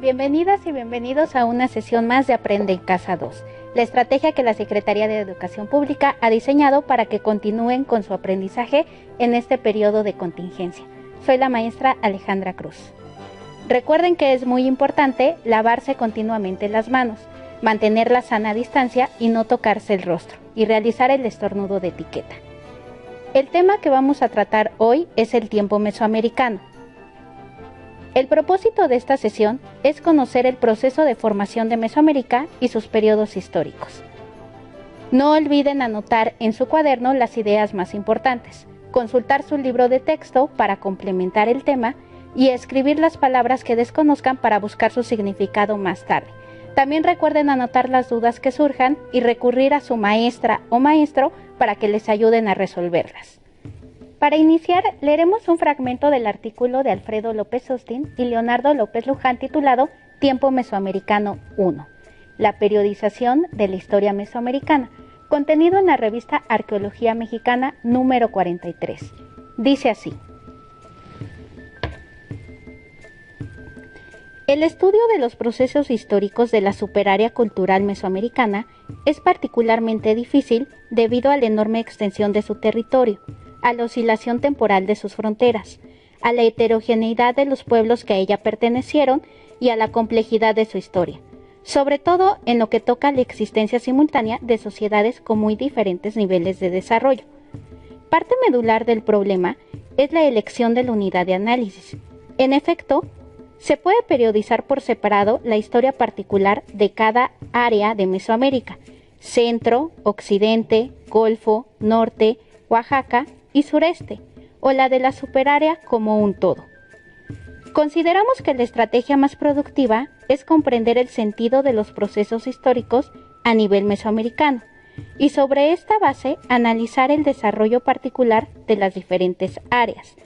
Bienvenidas y bienvenidos a una sesión más de Aprende en Casa 2, la estrategia que la Secretaría de Educación Pública ha diseñado para que continúen con su aprendizaje en este periodo de contingencia. Soy la maestra Alejandra Cruz. Recuerden que es muy importante lavarse continuamente las manos, mantener la sana distancia y no tocarse el rostro, y realizar el estornudo de etiqueta. El tema que vamos a tratar hoy es el tiempo mesoamericano. El propósito de esta sesión es conocer el proceso de formación de Mesoamérica y sus periodos históricos. No olviden anotar en su cuaderno las ideas más importantes, consultar su libro de texto para complementar el tema y escribir las palabras que desconozcan para buscar su significado más tarde. También recuerden anotar las dudas que surjan y recurrir a su maestra o maestro para que les ayuden a resolverlas. Para iniciar, leeremos un fragmento del artículo de Alfredo López Austin y Leonardo López Luján titulado Tiempo Mesoamericano 1, la periodización de la historia mesoamericana, contenido en la revista Arqueología Mexicana número 43. Dice así: el estudio de los procesos históricos de la superárea cultural mesoamericana es particularmente difícil debido a la enorme extensión de su territorio, a la oscilación temporal de sus fronteras, a la heterogeneidad de los pueblos que a ella pertenecieron y a la complejidad de su historia, sobre todo en lo que toca a la existencia simultánea de sociedades con muy diferentes niveles de desarrollo. Parte medular del problema es la elección de la unidad de análisis. En efecto, se puede periodizar por separado la historia particular de cada área de Mesoamérica: centro, occidente, Golfo, norte, Oaxaca y sureste, o la de la superárea como un todo. Consideramos que la estrategia más productiva es comprender el sentido de los procesos históricos a nivel mesoamericano y sobre esta base analizar el desarrollo particular de las diferentes áreas.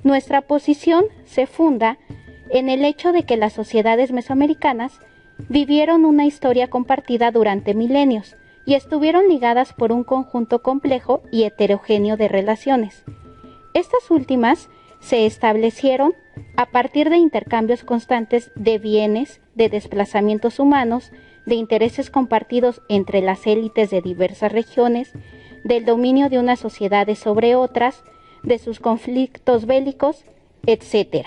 Nuestra posición se funda en el hecho de que las sociedades mesoamericanas vivieron una historia compartida durante milenios y estuvieron ligadas por un conjunto complejo y heterogéneo de relaciones. Estas últimas se establecieron a partir de intercambios constantes de bienes, de desplazamientos humanos, de intereses compartidos entre las élites de diversas regiones, del dominio de unas sociedades sobre otras, de sus conflictos bélicos, etc.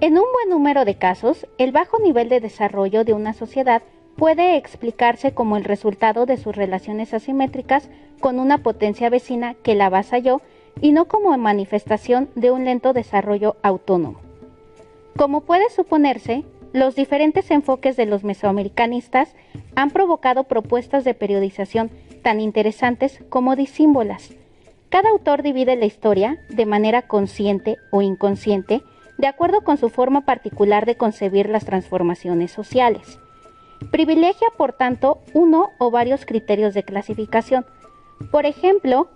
En un buen número de casos, el bajo nivel de desarrollo de una sociedad puede explicarse como el resultado de sus relaciones asimétricas con una potencia vecina que la avasalló y no como manifestación de un lento desarrollo autónomo. Como puede suponerse, los diferentes enfoques de los mesoamericanistas han provocado propuestas de periodización tan interesantes como disímbolas. Cada autor divide la historia, de manera consciente o inconsciente, de acuerdo con su forma particular de concebir las transformaciones sociales. Privilegia, por tanto, uno o varios criterios de clasificación. Por ejemplo,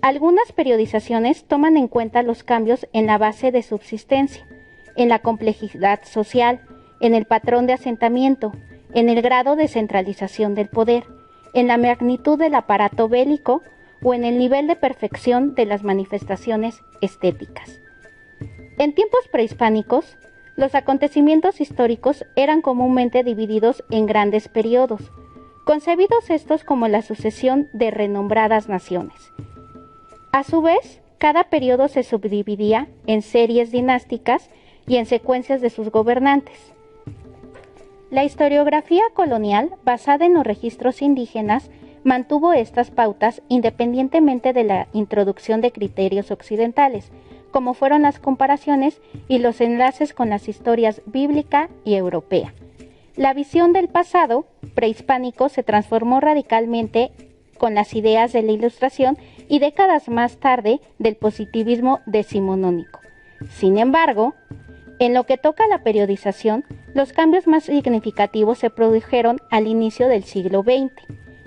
algunas periodizaciones toman en cuenta los cambios en la base de subsistencia, en la complejidad social, en el patrón de asentamiento, en el grado de centralización del poder, en la magnitud del aparato bélico o en el nivel de perfección de las manifestaciones estéticas. En tiempos prehispánicos, los acontecimientos históricos eran comúnmente divididos en grandes periodos, concebidos estos como la sucesión de renombradas naciones. A su vez, cada periodo se subdividía en series dinásticas y en secuencias de sus gobernantes. La historiografía colonial, basada en los registros indígenas, mantuvo estas pautas independientemente de la introducción de criterios occidentales, como fueron las comparaciones y los enlaces con las historias bíblica y europea. La visión del pasado prehispánico se transformó radicalmente con las ideas de la Ilustración y décadas más tarde del positivismo decimonónico. Sin embargo, en lo que toca a la periodización, los cambios más significativos se produjeron al inicio del siglo XX,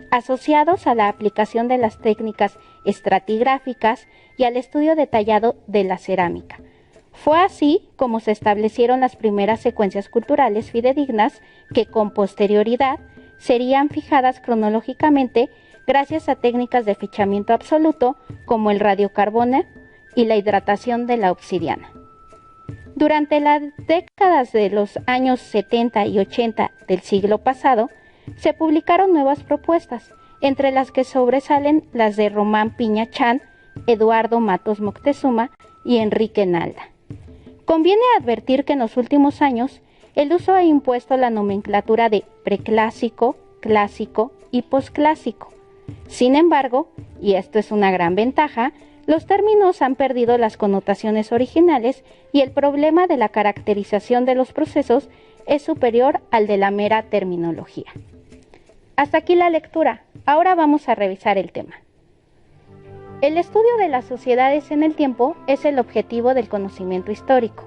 asociados a la aplicación de las técnicas estratigráficas y al estudio detallado de la cerámica. Fue así como se establecieron las primeras secuencias culturales fidedignas que con posterioridad serían fijadas cronológicamente gracias a técnicas de fichamiento absoluto como el radiocarbono y la hidratación de la obsidiana. Durante las décadas de los años 70 y 80 del siglo pasado, se publicaron nuevas propuestas, entre las que sobresalen las de Román Piña Chan, Eduardo Matos Moctezuma y Enrique Nalda. Conviene advertir que en los últimos años el uso ha impuesto la nomenclatura de preclásico, clásico y posclásico. Sin embargo, y esto es una gran ventaja, los términos han perdido las connotaciones originales y el problema de la caracterización de los procesos es superior al de la mera terminología. Hasta aquí la lectura. Ahora vamos a revisar el tema. El estudio de las sociedades en el tiempo es el objetivo del conocimiento histórico.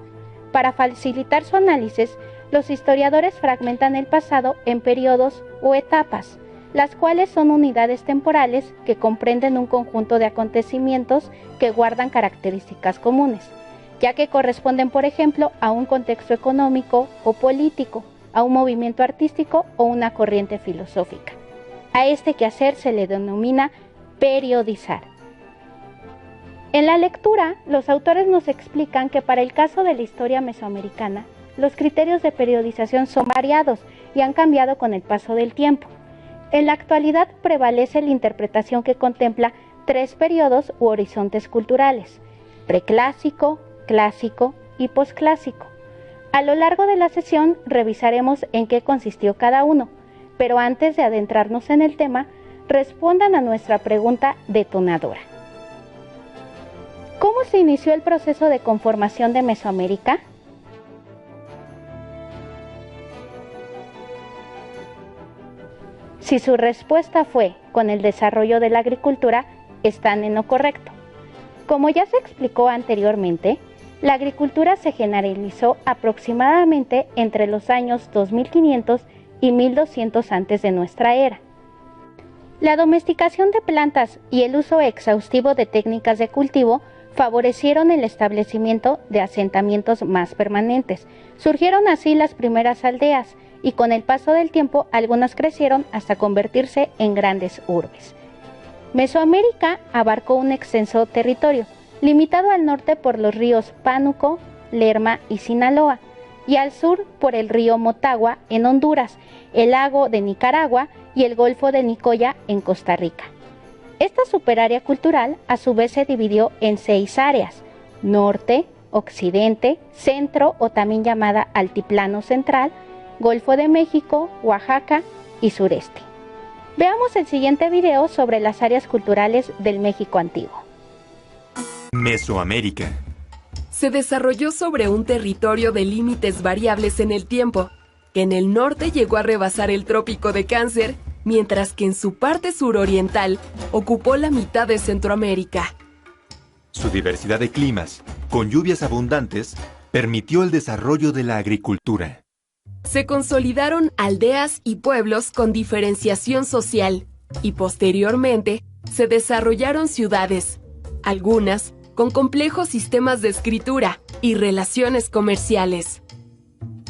Para facilitar su análisis, los historiadores fragmentan el pasado en periodos o etapas, las cuales son unidades temporales que comprenden un conjunto de acontecimientos que guardan características comunes, ya que corresponden, por ejemplo, a un contexto económico o político, a un movimiento artístico o una corriente filosófica. A este quehacer se le denomina periodizar. En la lectura, los autores nos explican que para el caso de la historia mesoamericana, los criterios de periodización son variados y han cambiado con el paso del tiempo. En la actualidad prevalece la interpretación que contempla 3 periodos u horizontes culturales: preclásico, clásico y posclásico. A lo largo de la sesión revisaremos en qué consistió cada uno, pero antes de adentrarnos en el tema, respondan a nuestra pregunta detonadora. ¿Cómo se inició el proceso de conformación de Mesoamérica? Si su respuesta fue con el desarrollo de la agricultura, están en lo correcto. Como ya se explicó anteriormente, la agricultura se generalizó aproximadamente entre los años 2500 y 1200 antes de nuestra era. La domesticación de plantas y el uso exhaustivo de técnicas de cultivo favorecieron el establecimiento de asentamientos más permanentes. Surgieron así las primeras aldeas y con el paso del tiempo algunas crecieron hasta convertirse en grandes urbes. Mesoamérica abarcó un extenso territorio, limitado al norte por los ríos Pánuco, Lerma y Sinaloa, y al sur por el río Motagua en Honduras, el lago de Nicaragua y el golfo de Nicoya en Costa Rica. Esta superárea cultural a su vez se dividió en 6 áreas: norte, occidente, centro o también llamada altiplano central, Golfo de México, Oaxaca y sureste. Veamos el siguiente video sobre las áreas culturales del México antiguo. Mesoamérica se desarrolló sobre un territorio de límites variables en el tiempo, que en el norte llegó a rebasar el trópico de Cáncer, mientras que en su parte suroriental ocupó la mitad de Centroamérica. Su diversidad de climas, con lluvias abundantes, permitió el desarrollo de la agricultura. Se consolidaron aldeas y pueblos con diferenciación social, y posteriormente se desarrollaron ciudades, algunas con complejos sistemas de escritura y relaciones comerciales.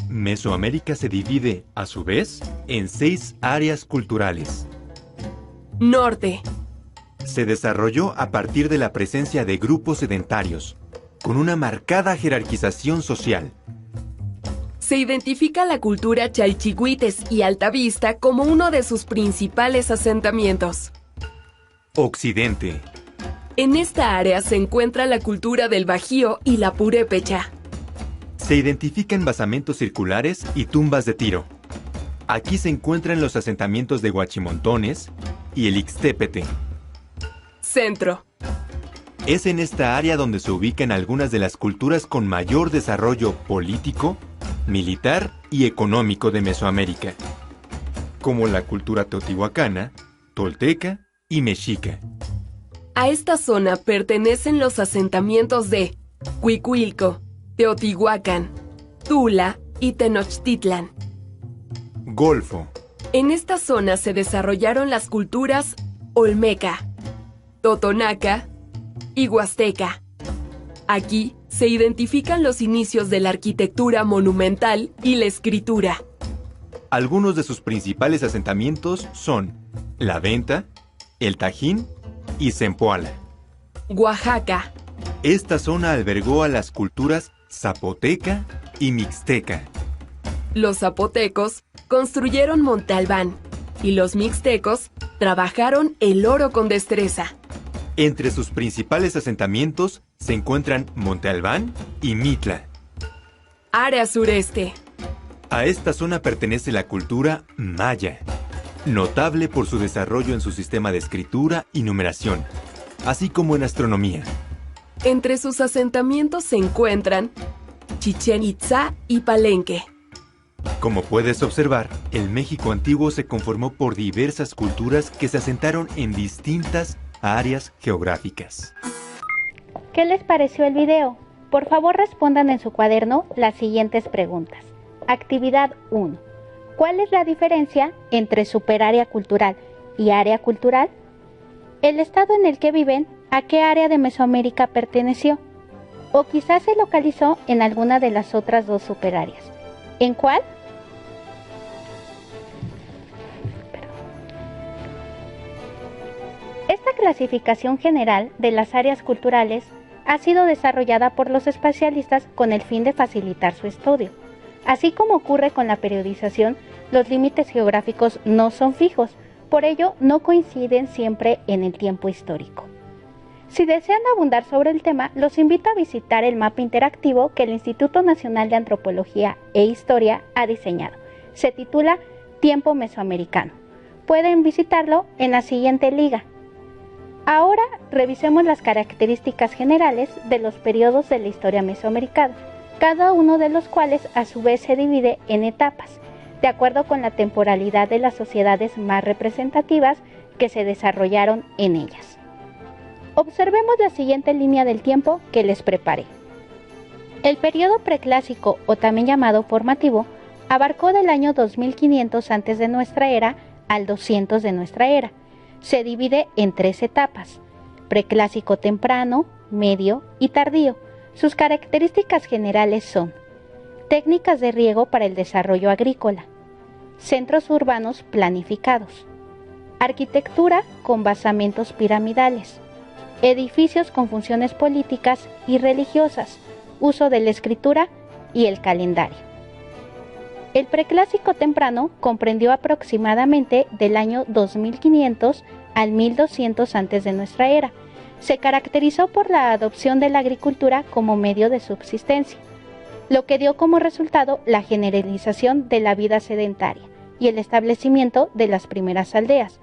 Mesoamérica se divide, a su vez, en 6 áreas culturales. Norte. Se desarrolló a partir de la presencia de grupos sedentarios, con una marcada jerarquización social. Se identifica la cultura chalchihuites y Altavista como uno de sus principales asentamientos. Occidente. En esta área se encuentra la cultura del Bajío y la Purépecha. Se identifican basamentos circulares y tumbas de tiro. Aquí se encuentran los asentamientos de Huachimontones y el Ixtépete. Centro. Es en esta área donde se ubican algunas de las culturas con mayor desarrollo político, militar y económico de Mesoamérica, como la cultura teotihuacana, tolteca y mexica. A esta zona pertenecen los asentamientos de Cuicuilco, Teotihuacán, Tula y Tenochtitlan. Golfo. En esta zona se desarrollaron las culturas Olmeca, Totonaca y Huasteca. Aquí se identifican los inicios de la arquitectura monumental y la escritura. Algunos de sus principales asentamientos son La Venta, El Tajín y Zempoala. Oaxaca. Esta zona albergó a las culturas zapoteca y mixteca. Los zapotecos construyeron Monte Albán y los mixtecos trabajaron el oro con destreza. Entre sus principales asentamientos se encuentran Monte Albán y Mitla. Área sureste. A esta zona pertenece la cultura maya, notable por su desarrollo en su sistema de escritura y numeración, así como en astronomía. Entre sus asentamientos se encuentran Chichén Itzá y Palenque. Como puedes observar, el México antiguo se conformó por diversas culturas que se asentaron en distintas áreas geográficas. ¿Qué les pareció el video? Por favor respondan en su cuaderno las siguientes preguntas. Actividad 1. ¿Cuál es la diferencia entre superárea cultural y área cultural? ¿El estado en el que viven, a qué área de Mesoamérica perteneció? O quizás se localizó en alguna de las otras dos superáreas. ¿En cuál? Esta clasificación general de las áreas culturales ha sido desarrollada por los especialistas con el fin de facilitar su estudio. Así como ocurre con la periodización, los límites geográficos no son fijos, por ello no coinciden siempre en el tiempo histórico. Si desean abundar sobre el tema, los invito a visitar el mapa interactivo que el Instituto Nacional de Antropología e Historia ha diseñado. Se titula Tiempo Mesoamericano. Pueden visitarlo en la siguiente liga. Ahora revisemos las características generales de los periodos de la historia mesoamericana, cada uno de los cuales a su vez se divide en etapas, de acuerdo con la temporalidad de las sociedades más representativas que se desarrollaron en ellas. Observemos la siguiente línea del tiempo que les preparé. El periodo preclásico, o también llamado formativo, abarcó del año 2500 antes de nuestra era al 200 de nuestra era. Se divide en 3 etapas: preclásico temprano, medio y tardío. Sus características generales son: técnicas de riego para el desarrollo agrícola, centros urbanos planificados, arquitectura con basamentos piramidales, edificios con funciones políticas y religiosas, uso de la escritura y el calendario. El preclásico temprano comprendió aproximadamente del año 2500 al 1200 antes de nuestra era. Se caracterizó por la adopción de la agricultura como medio de subsistencia, lo que dio como resultado la generalización de la vida sedentaria y el establecimiento de las primeras aldeas.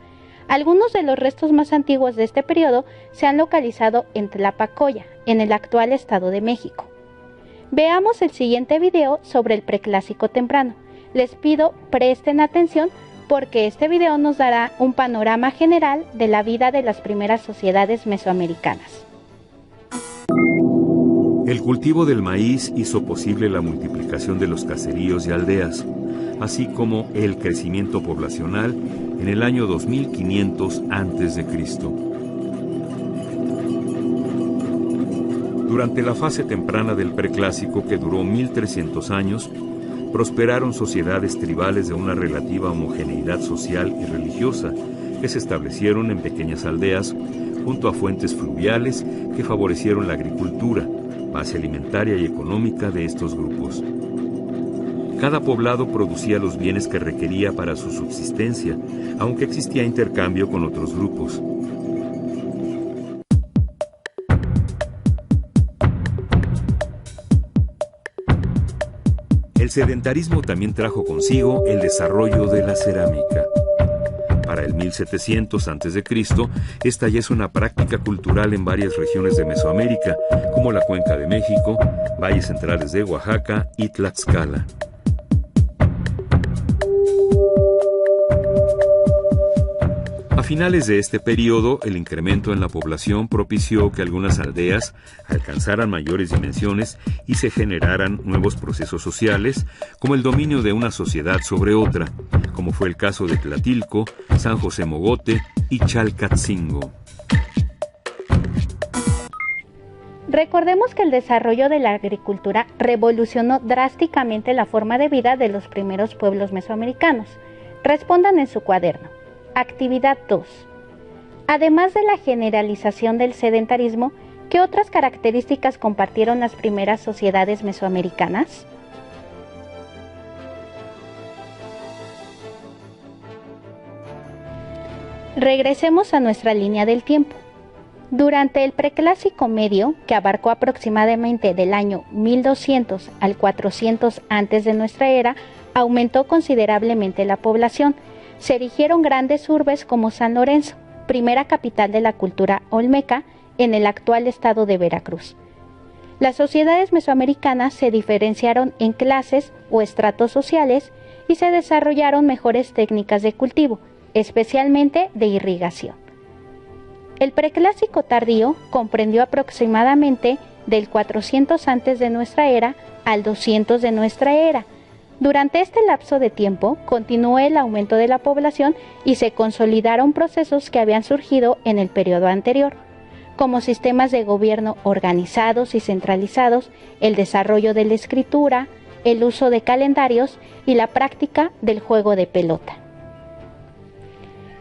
Algunos de los restos más antiguos de este periodo se han localizado en Tlapacoya, en el actual Estado de México. Veamos el siguiente video sobre el preclásico temprano. Les pido presten atención porque este video nos dará un panorama general de la vida de las primeras sociedades mesoamericanas. El cultivo del maíz hizo posible la multiplicación de los caseríos y aldeas, así como el crecimiento poblacional en el año 2500 a.C. Durante la fase temprana del preclásico, que duró 1300 años, prosperaron sociedades tribales de una relativa homogeneidad social y religiosa, que se establecieron en pequeñas aldeas junto a fuentes fluviales que favorecieron la agricultura, base alimentaria y económica de estos grupos. Cada poblado producía los bienes que requería para su subsistencia, aunque existía intercambio con otros grupos. El sedentarismo también trajo consigo el desarrollo de la cerámica. Para el 1700 a.C., esta ya es una práctica cultural en varias regiones de Mesoamérica, como la Cuenca de México, valles centrales de Oaxaca y Tlaxcala. A finales de este periodo, el incremento en la población propició que algunas aldeas alcanzaran mayores dimensiones y se generaran nuevos procesos sociales, como el dominio de una sociedad sobre otra, como fue el caso de Tlatilco, San José Mogote y Chalcatzingo. Recordemos que el desarrollo de la agricultura revolucionó drásticamente la forma de vida de los primeros pueblos mesoamericanos. Respondan en su cuaderno. Actividad 2. Además de la generalización del sedentarismo, ¿Qué otras características compartieron las primeras sociedades mesoamericanas? Regresemos a nuestra línea del tiempo. Durante el Preclásico Medio, que abarcó aproximadamente del año 1200 al 400 antes de nuestra era, aumentó considerablemente la población. Se erigieron grandes urbes como San Lorenzo, primera capital de la cultura olmeca, en el actual estado de Veracruz. Las sociedades mesoamericanas se diferenciaron en clases o estratos sociales y se desarrollaron mejores técnicas de cultivo, especialmente de irrigación. El Preclásico Tardío comprendió aproximadamente del 400 antes de nuestra era al 200 de nuestra era. Durante este lapso de tiempo continuó el aumento de la población y se consolidaron procesos que habían surgido en el periodo anterior, como sistemas de gobierno organizados y centralizados, el desarrollo de la escritura, el uso de calendarios y la práctica del juego de pelota.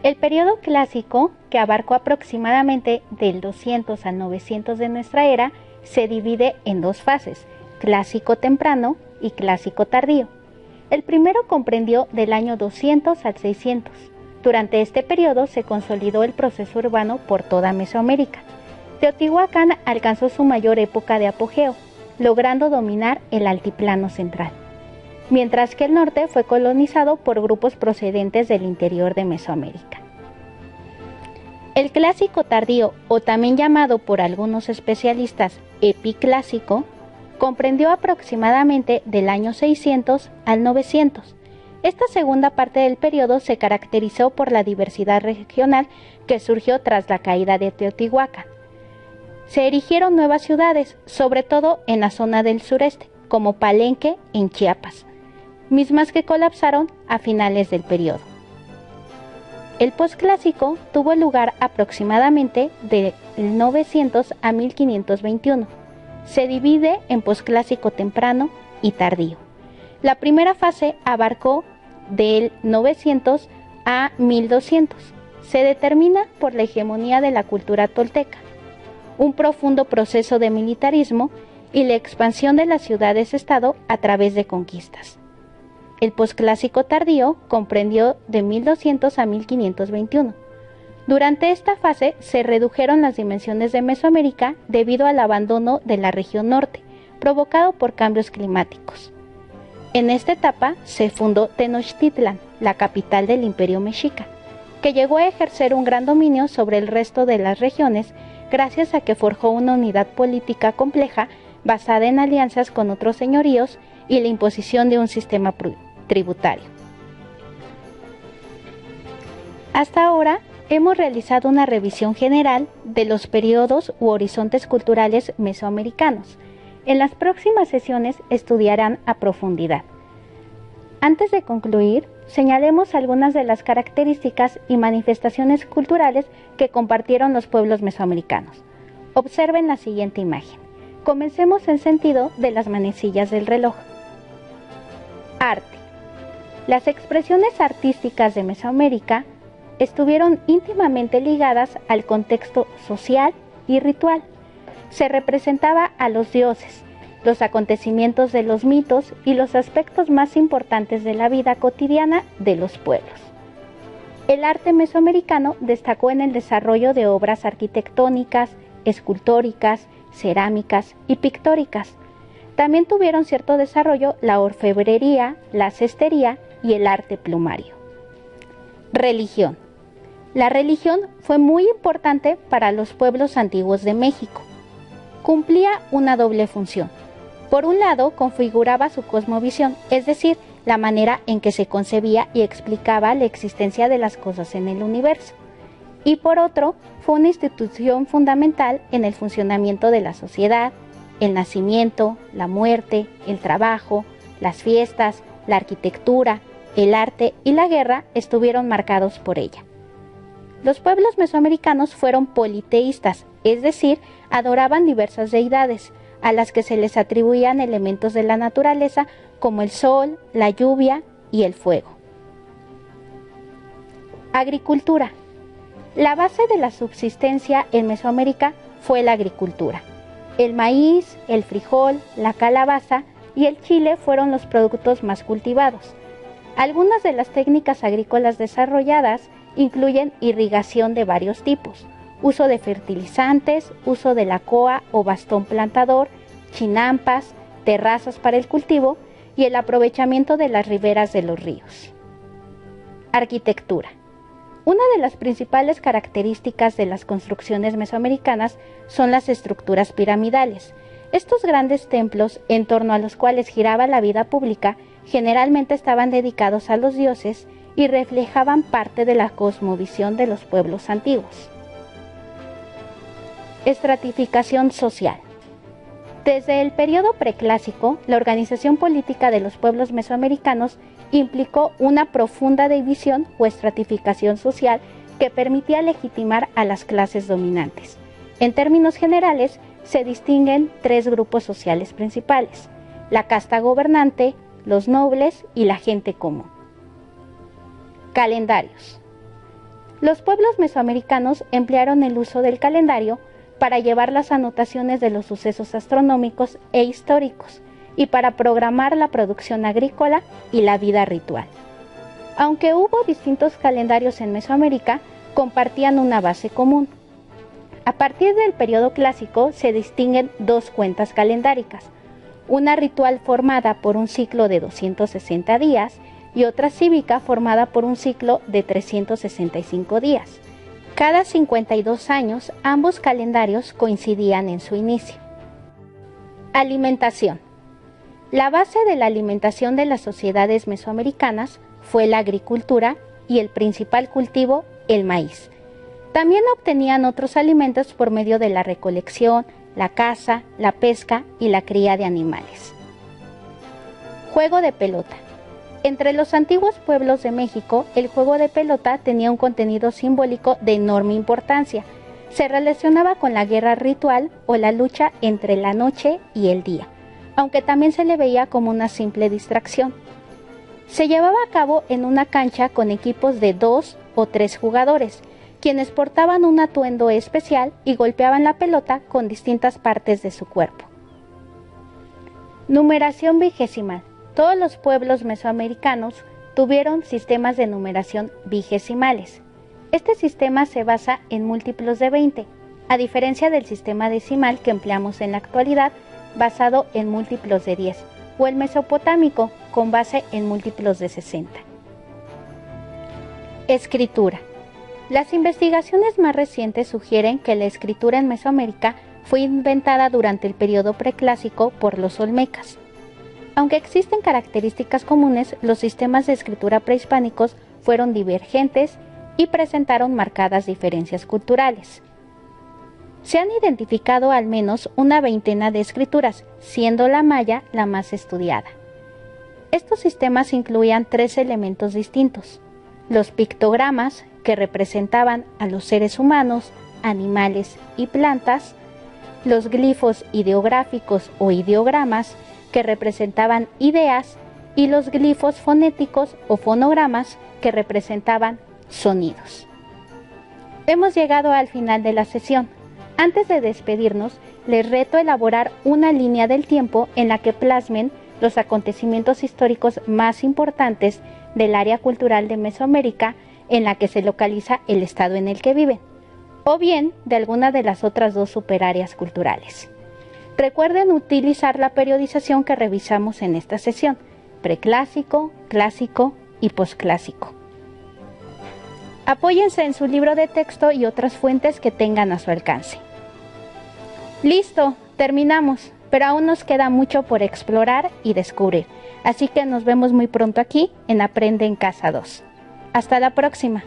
El periodo clásico, que abarcó aproximadamente del 200 al 900 de nuestra era, se divide en dos fases, clásico temprano y clásico tardío. El primero comprendió del año 200 al 600. Durante este periodo se consolidó el proceso urbano por toda Mesoamérica. Teotihuacán alcanzó su mayor época de apogeo, logrando dominar el altiplano central, mientras que el norte fue colonizado por grupos procedentes del interior de Mesoamérica. El clásico tardío, o también llamado por algunos especialistas epiclásico, comprendió aproximadamente del año 600 al 900. Esta segunda parte del periodo se caracterizó por la diversidad regional que surgió tras la caída de Teotihuacán. Se erigieron nuevas ciudades, sobre todo en la zona del sureste, como Palenque en Chiapas, mismas que colapsaron a finales del periodo. El posclásico tuvo lugar aproximadamente de 900 a 1521. Se divide en posclásico temprano y tardío. La primera fase abarcó del 900 a 1200. Se determina por la hegemonía de la cultura tolteca, un profundo proceso de militarismo y la expansión de las ciudades-estado a través de conquistas. El posclásico tardío comprendió de 1200 a 1521. Durante esta fase se redujeron las dimensiones de Mesoamérica debido al abandono de la región norte, provocado por cambios climáticos. En esta etapa se fundó Tenochtitlan, la capital del Imperio Mexica, que llegó a ejercer un gran dominio sobre el resto de las regiones gracias a que forjó una unidad política compleja basada en alianzas con otros señoríos y la imposición de un sistema tributario. Hasta ahora hemos realizado una revisión general de los periodos u horizontes culturales mesoamericanos. En las próximas sesiones estudiarán a profundidad. Antes de concluir, señalemos algunas de las características y manifestaciones culturales que compartieron los pueblos mesoamericanos. Observen la siguiente imagen. Comencemos en sentido de las manecillas del reloj. Arte. Las expresiones artísticas de Mesoamérica estuvieron íntimamente ligadas al contexto social y ritual. Se representaba a los dioses, los acontecimientos de los mitos y los aspectos más importantes de la vida cotidiana de los pueblos. El arte mesoamericano destacó en el desarrollo de obras arquitectónicas, escultóricas, cerámicas y pictóricas. También tuvieron cierto desarrollo la orfebrería, la cestería y el arte plumario. Religión. La religión fue muy importante para los pueblos antiguos de México. Cumplía una doble función. Por un lado, configuraba su cosmovisión, es decir, la manera en que se concebía y explicaba la existencia de las cosas en el universo. Y por otro, fue una institución fundamental en el funcionamiento de la sociedad, el nacimiento, la muerte, el trabajo, las fiestas, la arquitectura, el arte y la guerra estuvieron marcados por ella. Los pueblos mesoamericanos fueron politeístas, es decir, adoraban diversas deidades, a las que se les atribuían elementos de la naturaleza como el sol, la lluvia y el fuego. Agricultura. La base de la subsistencia en Mesoamérica fue la agricultura. El maíz, el frijol, la calabaza y el chile fueron los productos más cultivados. Algunas de las técnicas agrícolas desarrolladas incluyen irrigación de varios tipos, uso de fertilizantes, uso de la coa o bastón plantador, chinampas, terrazas para el cultivo y el aprovechamiento de las riberas de los ríos. Arquitectura. Una de las principales características de las construcciones mesoamericanas son las estructuras piramidales. Estos grandes templos, en torno a los cuales giraba la vida pública, generalmente estaban dedicados a los dioses y reflejaban parte de la cosmovisión de los pueblos antiguos. Estratificación social. Desde el periodo preclásico, la organización política de los pueblos mesoamericanos implicó una profunda división o estratificación social que permitía legitimar a las clases dominantes. En términos generales, se distinguen tres grupos sociales principales: la casta gobernante, los nobles y la gente común. Calendarios. Los pueblos mesoamericanos emplearon el uso del calendario para llevar las anotaciones de los sucesos astronómicos e históricos y para programar la producción agrícola y la vida ritual. Aunque hubo distintos calendarios en Mesoamérica, compartían una base común. A partir del periodo clásico se distinguen dos cuentas calendáricas, una ritual formada por un ciclo de 260 días y otra cívica formada por un ciclo de 365 días. Cada 52 años, ambos calendarios coincidían en su inicio. Alimentación. La base de la alimentación de las sociedades mesoamericanas fue la agricultura y el principal cultivo, el maíz. También obtenían otros alimentos por medio de la recolección, la caza, la pesca y la cría de animales. Juego de pelota. Entre los antiguos pueblos de México, el juego de pelota tenía un contenido simbólico de enorme importancia. Se relacionaba con la guerra ritual o la lucha entre la noche y el día, aunque también se le veía como una simple distracción. Se llevaba a cabo en una cancha con equipos de 2 o 3 jugadores, quienes portaban un atuendo especial y golpeaban la pelota con distintas partes de su cuerpo. Numeración vigesimal. Todos los pueblos mesoamericanos tuvieron sistemas de numeración vigesimales. Este sistema se basa en múltiplos de 20, a diferencia del sistema decimal que empleamos en la actualidad, basado en múltiplos de 10, o el mesopotámico, con base en múltiplos de 60. Escritura. Las investigaciones más recientes sugieren que la escritura en Mesoamérica fue inventada durante el periodo preclásico por los olmecas. Aunque existen características comunes, los sistemas de escritura prehispánicos fueron divergentes y presentaron marcadas diferencias culturales. Se han identificado al menos una veintena de escrituras, siendo la maya la más estudiada. Estos sistemas incluían 3 elementos distintos: los pictogramas, que representaban a los seres humanos, animales y plantas; los glifos ideográficos o ideogramas, que representaban ideas; y los glifos fonéticos o fonogramas, que representaban sonidos. Hemos llegado al final de la sesión. Antes de despedirnos, les reto a elaborar una línea del tiempo en la que plasmen los acontecimientos históricos más importantes del área cultural de Mesoamérica en la que se localiza el estado en el que viven, o bien de alguna de las otras 2 superáreas culturales. Recuerden utilizar la periodización que revisamos en esta sesión: preclásico, clásico y posclásico. Apóyense en su libro de texto y otras fuentes que tengan a su alcance. Listo, terminamos, pero aún nos queda mucho por explorar y descubrir, así que nos vemos muy pronto aquí en Aprende en Casa 2. Hasta la próxima.